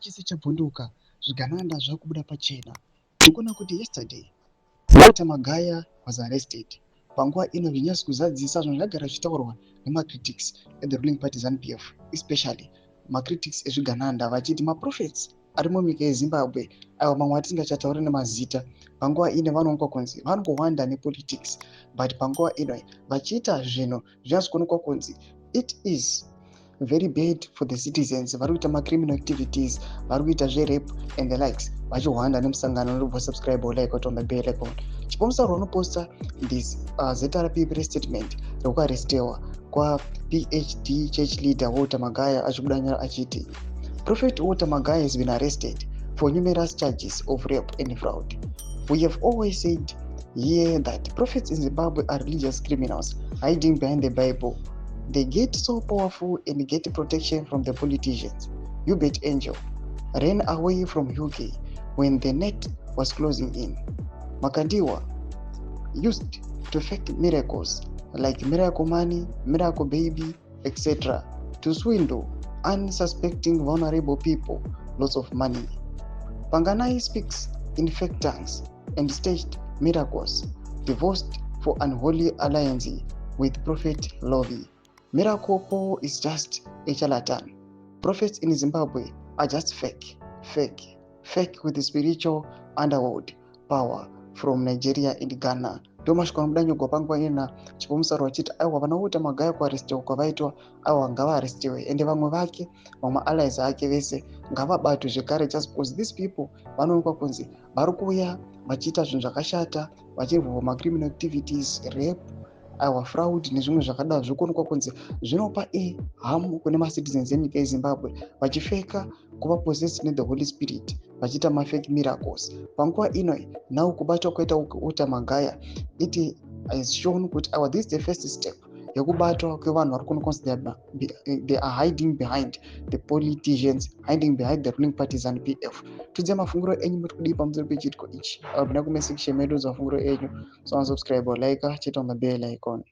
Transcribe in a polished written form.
chese chabvunduka, zvigananda zvakubuda pachena. Tikuona kuti yesterday Walter Magaya was arrested. Panguva ino zvinyatso kuzadzisa zvinhu zvagara zvichitaurwa nemacritics at the ruling party ZANU-PF, especially macritics ezvigananda vachiti maprophets ari munyika yeZimbabwe avo mamwe atisingachatauri nemazita panguva ino vanoonekwa kunzi vanongohwanda nepolitics, but panguva ino vachiita zvinhu zvinyatso kuonekwa kunzi it is very bad for the citizens vari kuita macriminal activities, vari kuita zverape and the likes, vachihwanda nemusangano unobva subscribe like on the bell icon. Chipomusa rwanoposta this ZRP press statement rekuarrestiwa kwaPhD church leader Walter Magaya achibuda nyara achiti Prophet Walter Magaya has been arrested for numerous charges of rape and fraud. We have always said here that prophets in Zimbabwe are religious criminals hiding behind the Bible. They get so powerful and get protection from the politicians. Hubert Angel ran away from UK when the net was closing in. Makandiwa used to fake miracles like miracle money, miracle baby, etc. to swindle unsuspecting vulnerable people lots of money. Panganai speaks in fake tongues and staged miracles, divorced for unholy alliance with Prophet Lovey. Miracle Paul is just a charlatan. Prophets in Zimbabwe are just fake with the spiritual underworld power from Nigeria and Ghana. Ndomashikwa mudanyogwa panguva ina chipomusa rwachiti aiwa vana Walter Magaya kuarrestiwa kwavaitwa aiwa ngavaarrestiwe ende vamwe vake vamwe allies ake vese ngavabatwe zvekare just because these people vanoonekwa kunzi vari kuuya vachiita zvinhu zvakashata vachirwa macriminal activities, rape, aiwa fraud nezvimwe zvakadaro zvikuonekwa kunzi zvinopa hamu kune macitizens enyika yeZimbabwe vachifeka kuva possessed ne the Holy Spirit vachiita mafake miracles. Panguva ino now kubatwa kwaita Walter Magaya it has shown kuti this is the first step yekubatwa kwevanhu vari kuonekwa they are hiding behind the politicians, hiding behind the ruling party ZANU-PF. Tudze mafunguro enyu muri kudii pamusoro pechitiko ichi. Abvina kume section medu mafunguro enyu. So subscribe or like, chit on the bell icon.